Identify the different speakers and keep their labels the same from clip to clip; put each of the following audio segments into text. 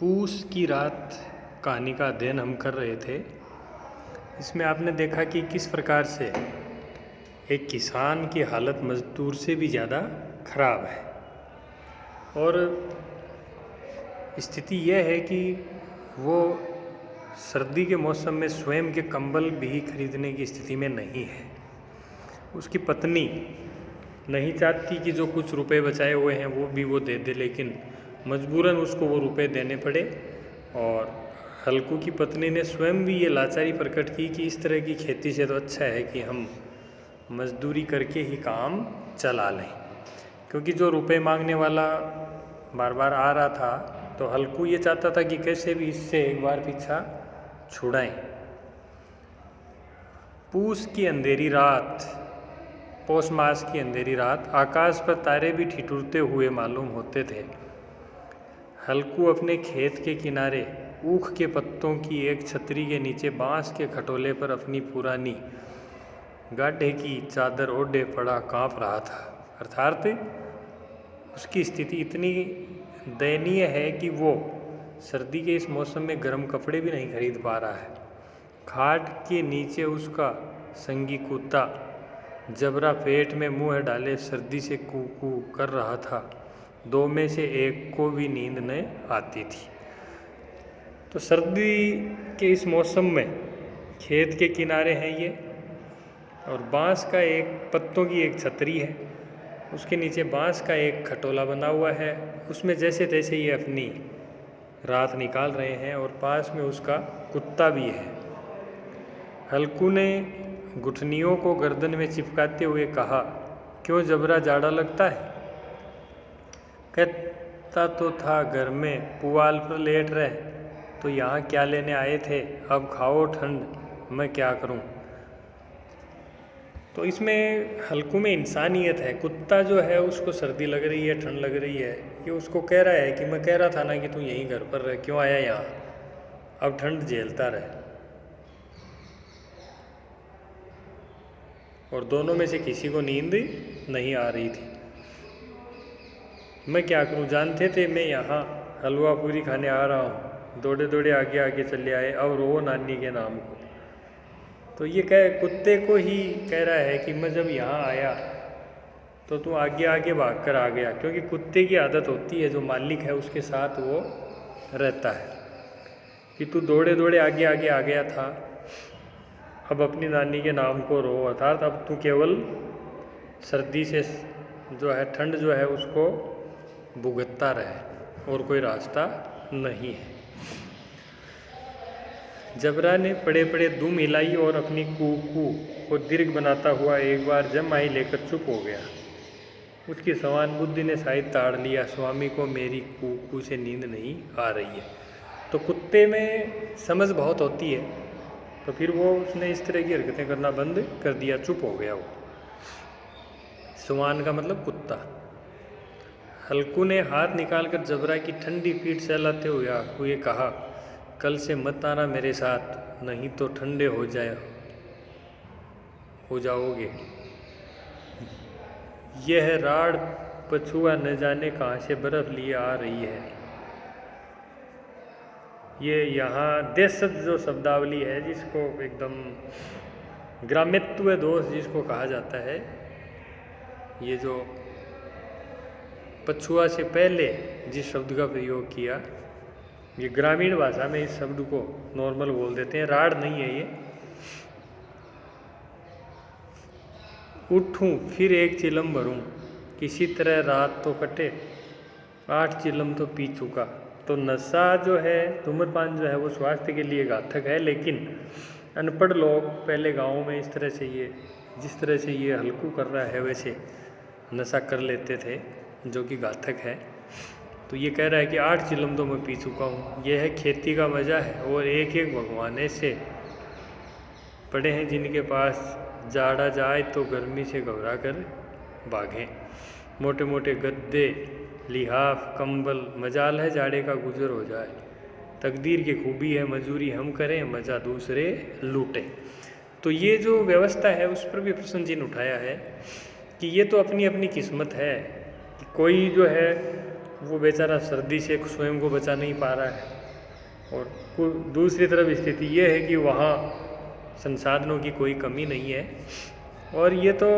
Speaker 1: पूस की रात कहानी का अध्ययन हम कर रहे थे। इसमें आपने देखा कि किस प्रकार से एक किसान की हालत मजदूर से भी ज़्यादा खराब है और स्थिति यह है कि वो सर्दी के मौसम में स्वयं के कंबल भी खरीदने की स्थिति में नहीं है। उसकी पत्नी नहीं चाहती कि जो कुछ रुपए बचाए हुए हैं वो दे दे, लेकिन मजबूरन उसको वो रुपए देने पड़े। और हल्कू की पत्नी ने स्वयं भी ये लाचारी प्रकट की कि इस तरह की खेती से तो अच्छा है कि हम मजदूरी करके ही काम चला लें, क्योंकि जो रुपए मांगने वाला बार बार आ रहा था तो हल्कू ये चाहता था कि कैसे भी इससे एक बार पीछा छुड़ाएं। पूस की अंधेरी रात, पौष मास की अंधेरी रात, आकाश पर तारे भी ठिठुरते हुए मालूम होते थे। हल्कू अपने खेत के किनारे ऊख के पत्तों की एक छतरी के नीचे बांस के खटोले पर अपनी पुरानी गाढ़े की चादर ओढ़े पड़ा कांप रहा था। अर्थात उसकी स्थिति इतनी दयनीय है कि वो सर्दी के इस मौसम में गर्म कपड़े भी नहीं खरीद पा रहा है। खाट के नीचे उसका संगी कुत्ता जबरा पेट में मुंह डाले सर्दी से कू कू कर रहा था। दो में से एक को भी नींद न आती थी। तो सर्दी के इस मौसम में खेत के किनारे हैं ये, और बांस का एक पत्तों की एक छतरी है, उसके नीचे बांस का एक खटोला बना हुआ है, उसमें जैसे तैसे ये अपनी रात निकाल रहे हैं, और पास में उसका कुत्ता भी है। हल्कू ने घुटनियों को गर्दन में चिपकाते हुए कहा, क्यों जबरा जाड़ा लगता है? कहता तो था घर में पुआल पर लेट रहे, तो यहाँ क्या लेने आए थे? अब खाओ ठंड, मैं क्या करूँ। तो इसमें हल्कू में इंसानियत है। कुत्ता जो है उसको सर्दी लग रही है, ठंड लग रही है, ये उसको कह रहा है कि मैं कह रहा था ना कि तू यहीं घर पर रह, क्यों आया यहाँ, अब ठंड झेलता रहे। और दोनों में से किसी को नींद नहीं आ रही थी। मैं क्या करूं, जानते थे मैं यहाँ हलवा पूरी खाने आ रहा हूँ, दौड़े दौड़े आगे आगे चले आए, अब रो नानी के नाम को। तो ये कुत्ते को ही कह रहा है कि मैं जब यहाँ आया तो तू आगे आगे भाग कर आ गया, क्योंकि कुत्ते की आदत होती है, जो मालिक है उसके साथ वो रहता है, कि तू दौड़े दौड़े आगे आगे आ गया था, अब अपनी नानी के नाम को रो। अर्थात अब तू केवल सर्दी से जो है, ठंड जो है उसको भुगतता रहे और कोई रास्ता नहीं है। जबरा ने पड़े पड़े दुम हिलाई और अपनी कूकू को दीर्घ बनाता हुआ एक बार जमाई लेकर चुप हो गया। उसकी समान बुद्धि ने शायद ताड़ लिया, स्वामी को मेरी कूकू से नींद नहीं आ रही है। तो कुत्ते में समझ बहुत होती है, तो फिर वो उसने इस तरह की हरकतें करना बंद कर दिया, चुप हो गया वो। सुमान का मतलब कुत्ता। हल्कू ने हाथ निकालकर जबरा की ठंडी पीठ सहलाते हुए कहा, कल से मत आना मेरे साथ, नहीं तो ठंडे हो जाओगे। यह राड़ पछुआ न जाने कहाँ से बर्फ लिए आ रही है। ये यहाँ देशज जो शब्दावली है, जिसको एकदम ग्राम्यत्व दोष जिसको कहा जाता है, ये जो पछुआ से पहले जिस शब्द का प्रयोग किया, ये ग्रामीण भाषा में इस शब्द को नॉर्मल बोल देते हैं, राड़ नहीं है ये। उठूं फिर एक चिलम भरूं, किसी तरह रात तो कटे, 8 चिलम तो पी चुका। तो नशा जो है, धूम्रपान जो है, वो स्वास्थ्य के लिए घातक है, लेकिन अनपढ़ लोग पहले गाँव में इस तरह से जिस तरह से ये हल्कू कर रहा है वैसे नशा कर लेते थे, जो कि घातक है। तो ये कह रहा है कि 8 चिलम तो मैं पी चुका हूँ। यह है खेती का मज़ा है, और एक एक भगवान ऐसे पड़े हैं जिनके पास जाड़ा जाए तो गर्मी से घबरा कर भागें। मोटे मोटे गद्दे, लिहाफ, कंबल, मजाल है जाड़े का गुजर हो जाए। तकदीर की खूबी है मजूरी हम करें, मज़ा दूसरे लूटें। तो ये जो व्यवस्था है उस पर भी प्रसन्न जी ने उठाया है कि ये तो अपनी अपनी किस्मत है, कि कोई जो है वो बेचारा सर्दी से स्वयं को बचा नहीं पा रहा है। और दूसरी तरफ स्थिति ये है कि वहाँ संसाधनों की कोई कमी नहीं है। और ये तो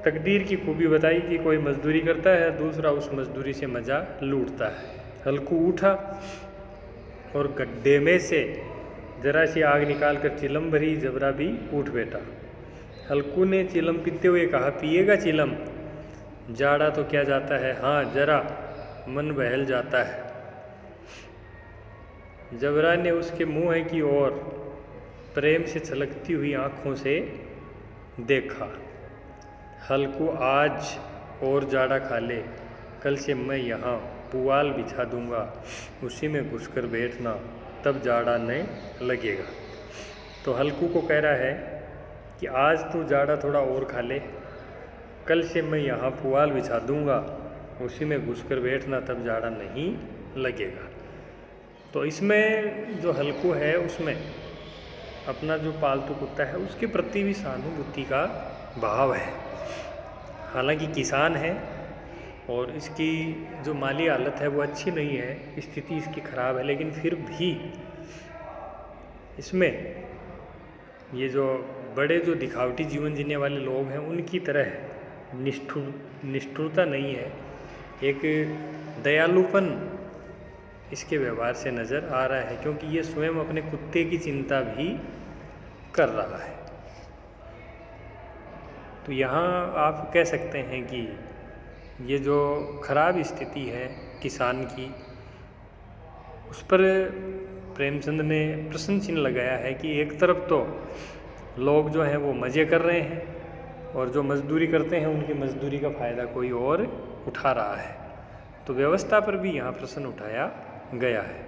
Speaker 1: तकदीर की खूबी बताई कि कोई मजदूरी करता है, दूसरा उस मजदूरी से मज़ा लूटता है। हल्कू उठा और गड्ढे में से जरा सी आग निकाल कर चिलम भरी, जबरा भी उठ बैठा। हल्कू ने चिलम पीते हुए कहा, पिएगा चिलम? जाड़ा तो क्या जाता है, हाँ जरा मन बहल जाता है। जबरा ने उसके मुँह की ओर प्रेम से छलकती हुई आँखों से देखा। हल्कू, आज और जाड़ा खा ले, कल से मैं यहाँ पुआल बिछा दूँगा, उसी में घुसकर बैठना, तब जाड़ा नहीं लगेगा। तो हल्कू को कह रहा है कि आज तू जाड़ा थोड़ा और खा ले, कल से मैं यहाँ पुआल बिछा दूँगा, उसी में घुसकर बैठना, तब जाड़ा नहीं लगेगा। तो इसमें जो हल्कू है उसमें अपना जो पालतू कुत्ता है उसके प्रति भी सहानुभूति का भाव है। हालांकि किसान है और इसकी जो माली हालत है वो अच्छी नहीं है, स्थिति इसकी ख़राब है, लेकिन फिर भी इसमें ये जो बड़े जो दिखावटी जीवन जीने वाले लोग हैं उनकी तरह निष्ठुरता नहीं है, एक दयालुपन इसके व्यवहार से नज़र आ रहा है, क्योंकि ये स्वयं अपने कुत्ते की चिंता भी कर रहा है। तो यहाँ आप कह सकते हैं कि ये जो खराब स्थिति है किसान की, उस पर प्रेमचंद ने प्रश्न चिन्ह लगाया है कि एक तरफ तो लोग जो हैं वो मज़े कर रहे हैं और जो मजदूरी करते हैं उनकी मजदूरी का फ़ायदा कोई और उठा रहा है। तो व्यवस्था पर भी यहाँ प्रश्न उठाया गया है।